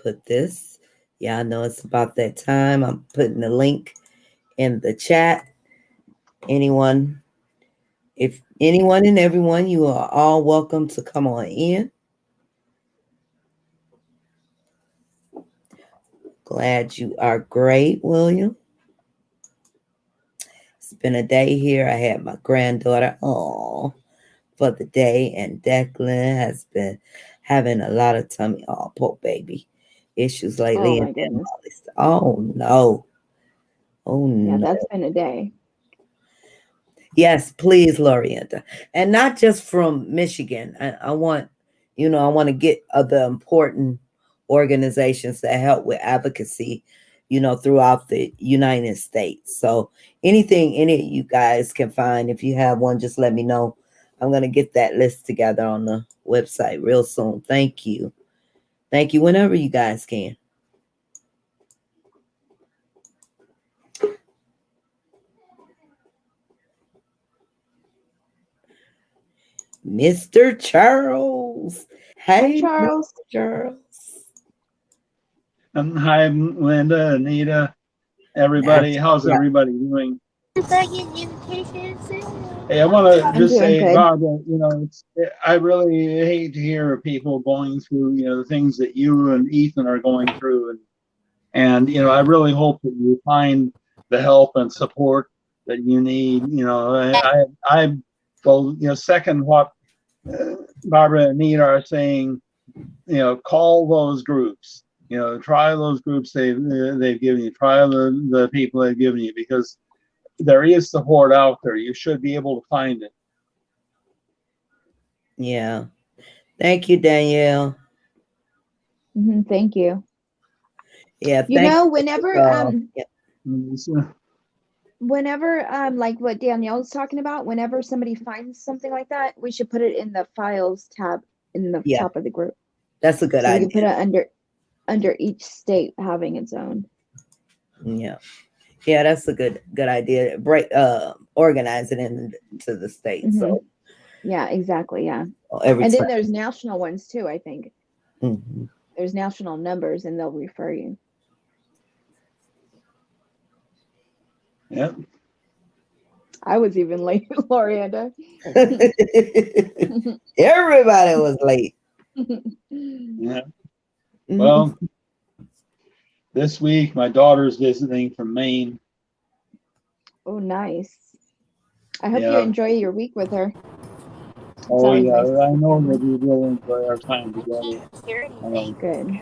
put this. Yeah, I know it's about that time. I'm putting the link in the chat. Anyone, if anyone and everyone, you are all welcome to come on in. Glad you are great, William. It's been a day here. I had my granddaughter for the day, and Declan has been having a lot of tummy, poor baby, issues lately. Oh And my then goodness. oh no. Oh Yeah, no. that's been a day. Yes, please, Lorienta. And not just from Michigan. I want, I want to get the important organizations that help with advocacy, throughout the United States. So anything any of you guys can find, if you have one, just let me know. I'm going to get that list together on the website real soon. Thank you. Thank you whenever you guys can. Mr. Charles. Hi, Hey, Charles. Mr. Charles. Hi, Linda, Anita, everybody. How's everybody doing? Hey, I want to just say, good. Barbara, I really hate to hear people going through, the things that you and Ethan are going through. And I really hope that you find the help and support that you need. Second what Barbara and Anita are saying, call those groups. Try those groups they've given you. Try the people they've given you, because there is support out there. You should be able to find it. Yeah. Thank you, Danielle. Thank you. Yeah. Whenever like what Danielle's talking about, whenever somebody finds something like that, we should put it in the files tab in the top of the group. That's a good idea. We can put it under each state having its own. Yeah. Yeah, that's a good idea. Organize it into the state. So yeah, exactly. Yeah. Then there's national ones too, I think. There's national numbers and they'll refer you. Yep. I was even late, Lorienda. Everybody was late. Yeah. Well, this week my daughter's visiting from Maine. Oh, nice. I hope you enjoy your week with her. Oh yeah, nice. I know that we will enjoy our time together. Good.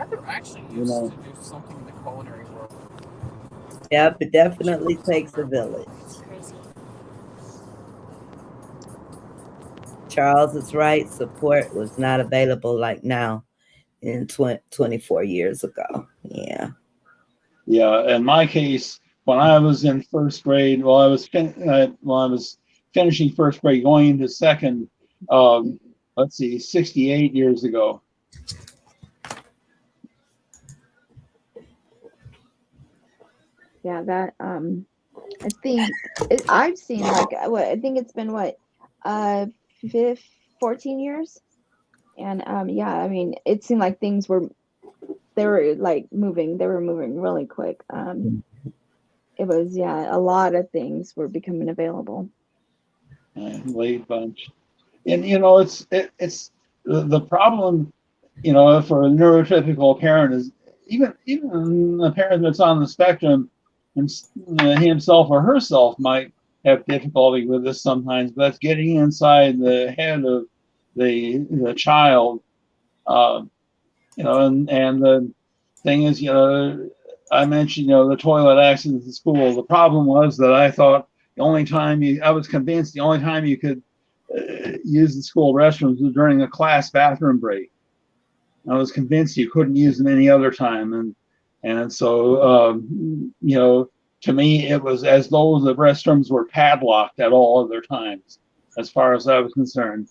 Yep, it definitely takes a village. Charles is right. Support was not available like now in 24 years ago. Yeah. Yeah, in my case, when I was in first grade, while I was finishing first grade, going into second, 68 years ago. Yeah, that I think I've seen like I think it's been 14 years, and yeah, I mean it seemed like they were moving really quick. It was a lot of things were becoming available. Late bunch, and it's the problem, for a neurotypical parent is even a parent that's on the spectrum, and himself or herself might have difficulty with this sometimes. But that's getting inside the head of the child, and the thing is, I mentioned, the toilet accidents in school. The problem was that I thought I was convinced the only time you could use the school restrooms was during a class bathroom break. I was convinced you couldn't use them any other time, and so to me it was as though the restrooms were padlocked at all other times, as far as I was concerned.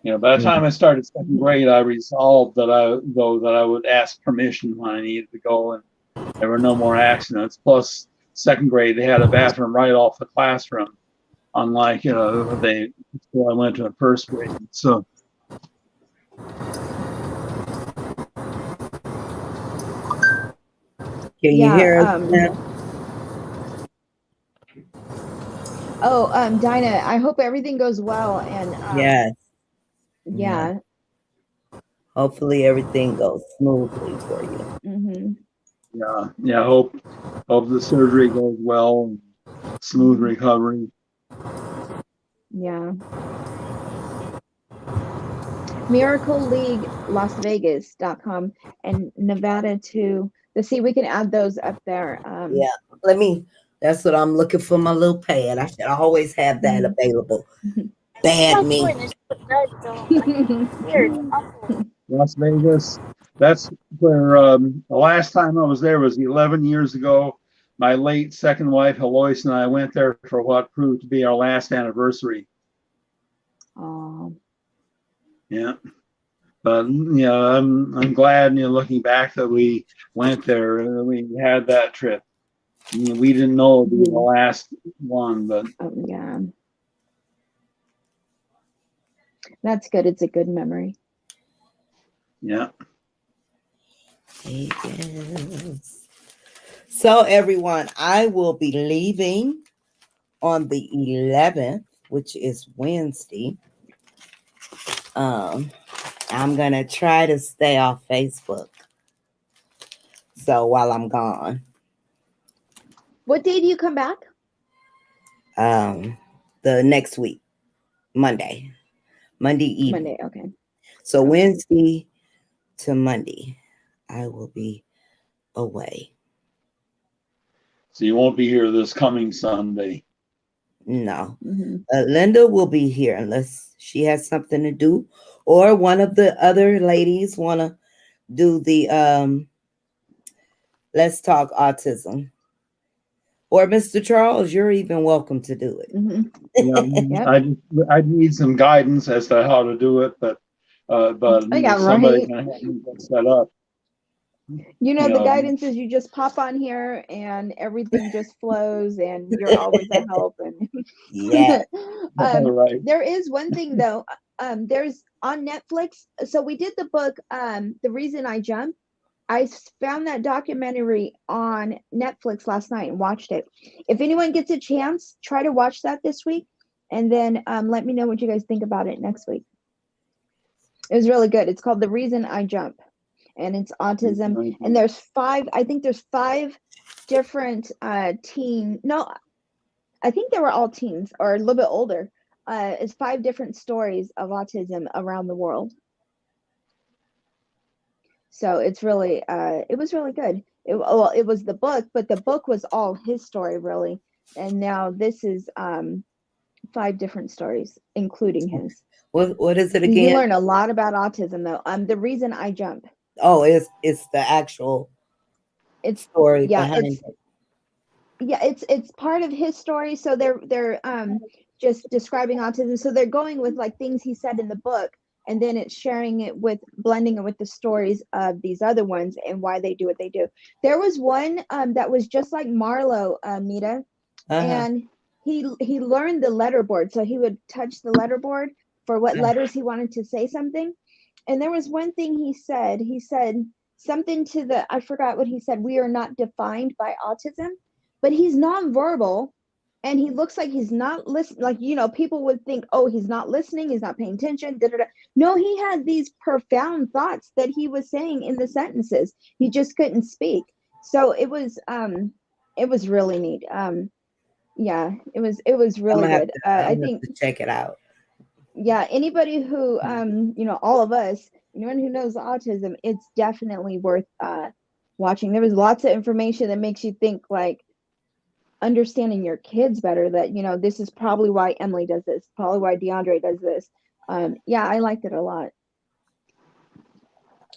By the time I started second grade, I resolved that I would ask permission when I needed to go, and there were no more accidents. Plus, second grade they had a bathroom right off the classroom, unlike before I went to first grade. So Can you hear us now? Dinah, I hope everything goes well. And Yes. yeah. Hopefully everything goes smoothly for you. Mm-hmm. yeah. Hope the surgery goes well and smooth recovery. Yeah. MiracleLeagueLasVegas.com and Nevada to we can add those up there. Yeah. That's what I'm looking for, my little pad. I should always have that available. Bad me. Las Vegas. That's where the last time I was there was 11 years ago. My late second wife, Heloise, and I went there for what proved to be our last anniversary. Oh. Yeah. But I'm glad, looking back that we went there and we had that trip. We didn't know it would be the last one, but yeah. That's good. It's a good memory. Yeah. Yes. So everyone, I will be leaving on the 11th, which is Wednesday. I'm gonna try to stay off Facebook. So while I'm gone. What day do you come back? The next week, Monday evening. Monday, okay. So Wednesday to Monday, I will be away. So you won't be here this coming Sunday. No. Linda will be here unless she has something to do, or one of the other ladies want to do the Let's Talk Autism. Or Mr. Charles, you're even welcome to do it. Yeah, I'd need some guidance as to how to do it, but somebody can help me get set up. The guidance is you just pop on here and everything just flows and you're always a help. And yeah. Right. There is one thing though, there's on Netflix. So we did the book, The Reason I Jump. I found that documentary on Netflix last night and watched it. If anyone gets a chance, try to watch that this week. And then let me know what you guys think about it next week. It was really good. It's called The Reason I Jump. And it's autism. And there's 5 different teen. No, I think they were all teens or a little bit older. It's 5 different stories of autism around the world. So it's really, it was really good. It was the book, but the book was all his story really. And now this is 5 different stories, including his. What is it again? You learn a lot about autism though. The Reason I Jump. Oh, it's the actual story behind it. Yeah, it's part of his story. So they're just describing autism. So they're going with like things he said in the book, and then it's blending it with the stories of these other ones and why they do what they do. There was one that was just like Marlo, Mita, and he learned the letterboard. So he would touch the letterboard for what letters he wanted to say something. And there was one thing he said something to I forgot what he said. We are not defined by autism, but he's nonverbal and he looks like he's not listening. Like, people would think, oh, he's not listening. He's not paying attention. No, he had these profound thoughts that he was saying in the sentences. He just couldn't speak. So it was really neat. Yeah, it was really good. I think to check it out. Yeah, anybody who all of us, anyone who knows autism, it's definitely worth watching. There was lots of information that makes you think, like, understanding your kids better, that this is probably why Emily does this, probably why DeAndre does this. Yeah, I liked it a lot.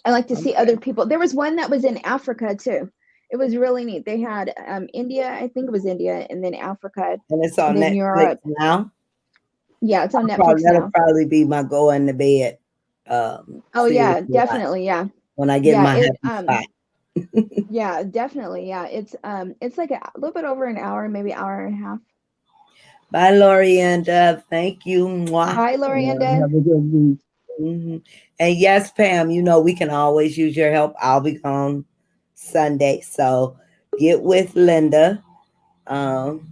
I like to see other people. There was one that was in Africa too. It was really neat. They had India, I think it was India, and then Africa, and it's on Netflix Europe now. Yeah, it's on Netflix That'll probably be my going to bed. Oh yeah, definitely. Yeah. When I get my happy spot. Yeah, definitely. Yeah, it's like a little bit over an hour, maybe hour and a half. Bye, Lorienda. Thank you. Mwah. Bye, Lorienda. Have a good week. Mhm. And yes, Pam, you know, we can always use your help. I'll be gone Sunday. So get with Linda. Um,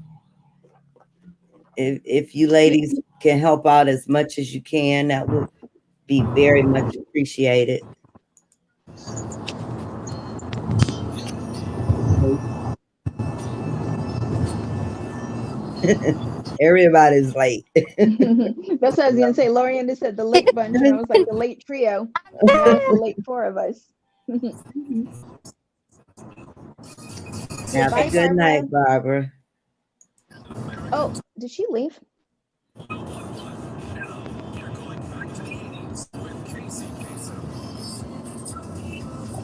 if you ladies can help out as much as you can, that would be very much appreciated. Everybody's late. That's what I was gonna say. Lorienda said the late bunch, and I was like the late trio. Now it's the late four of us. Have Bye, a good Barbara. night, Barbara. Oh, did she leave?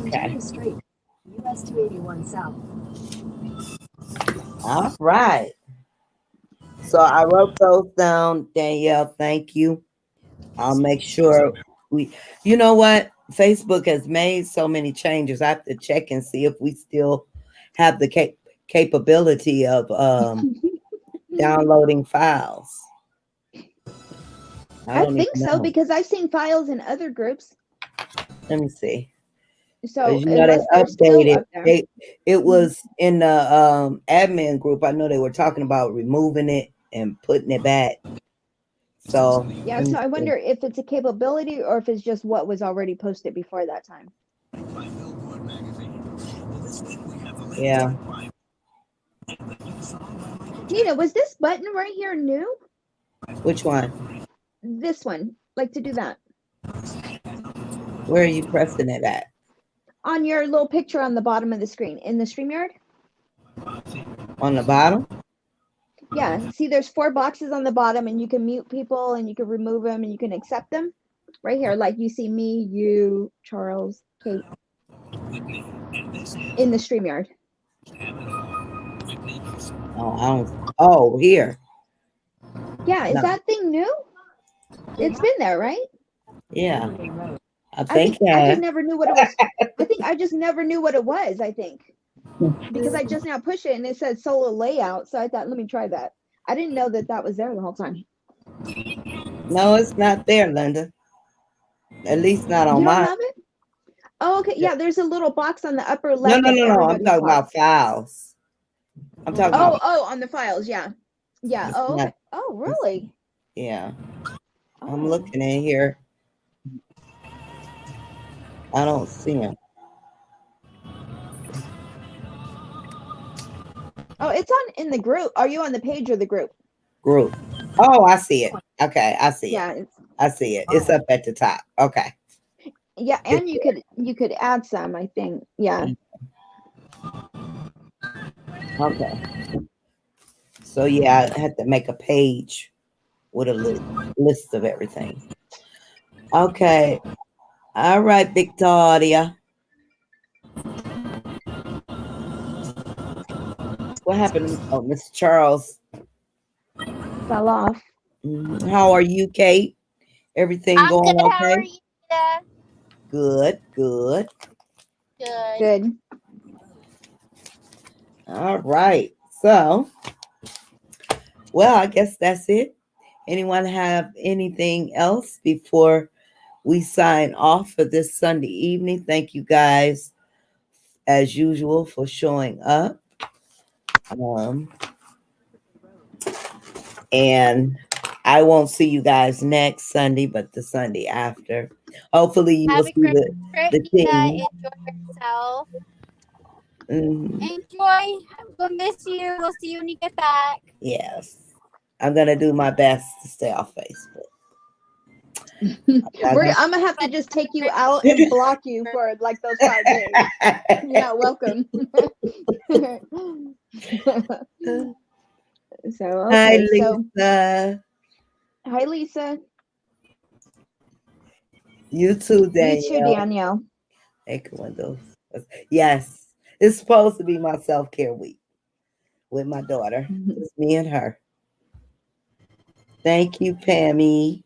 Okay. Straight. US 281 South. All right. So I wrote those down, Danielle. Thank you. I'll make sure you know what? Facebook has made so many changes. I have to check and see if we still have the capability of downloading files. I don't think even so know. because I've seen files in other groups. Let me see. So You know, unless they they're still updated. up there. It was in the admin group. I know they were talking about removing it and putting it back. So Yeah, so I wonder if it's a capability or if it's just what was already posted before that time. Yeah. Nina, was this button right here new? Which one? This one, like to do that. Where are you pressing it at? On your little picture on the bottom of the screen in the StreamYard. On the bottom? Yeah, see there's 4 boxes on the bottom and you can mute people and you can remove them and you can accept them. Right here, like you see me, you, Charles, Kate. In the StreamYard. Oh, here. Yeah, is that thing new? It's been there, right? Yeah. I think think I just never knew what it was. I think I just never knew what it was, I think. Because I just now push it and it says solo layout. So I thought, let me try that. I didn't know that was there the whole time. No, it's not there, Linda. At least not on You don't mine. have it? Oh, okay. Yeah, there's a little box on the upper left. No. I'm talking about files. I'm talking about. Oh, on the files. Yeah. Yeah. Oh, okay. Oh, really? Yeah. I'm looking in here. I don't see him. Oh, it's in the group. Are you on the page or the group? Group. Oh, I see it. Okay, I see it. Yeah, I see it. It's up at the top. Okay. Yeah, and you could add some, I think. Yeah. Okay. So yeah, I had to make a page with a list of everything. Okay. All right, Victoria. What happened? Oh, Mr. Charles fell off. How are you, Kate? Everything I'm going good. okay? How are you, Nina? Good. Good. All right. So, well, I guess that's it. Anyone have anything else before we sign off for this Sunday evening? Thank you guys, as usual, for showing up. And I won't see you guys next Sunday, but the Sunday after. Hopefully, you will Have a see great the trip, Nina. team. Enjoy yourself. Mhm. Enjoy. We'll miss you. We'll see you when you get back. Yes. I'm going to do my best to stay off Facebook. I'm gonna have to just take you out and block you for like those 5 days. You're not welcome. So okay, Hi, Lisa. Hi, Lisa. You too, Danielle. You too, Danielle. Yes, it's supposed to be my self-care week with my daughter. Just me and her. Thank you, Pammy.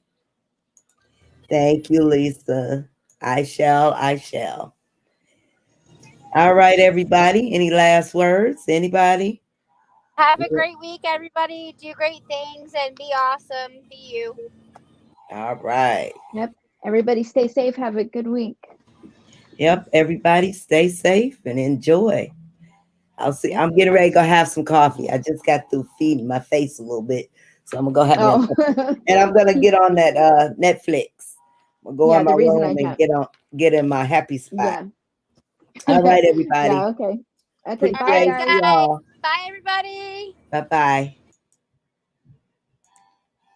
Thank you, Lisa. I shall. All right, everybody. Any last words? Anybody? Have a great week, everybody. Do great things and be awesome. Be you. All right. Yep. Everybody stay safe. Have a good week. Yep. Everybody stay safe and enjoy. I'll see. Yep. I'm getting ready to go have some coffee. I just got through feeding my face a little bit. So I'm gonna go have me Oh, and I'm gonna get on that Netflix. I'm gonna go yeah. in my The reason room I and have, get in my happy spot. yeah. All right, everybody. Yeah. Okay. Okay. All Bye, right, Appreciate guys. you guys. all. Bye, everybody. Bye bye.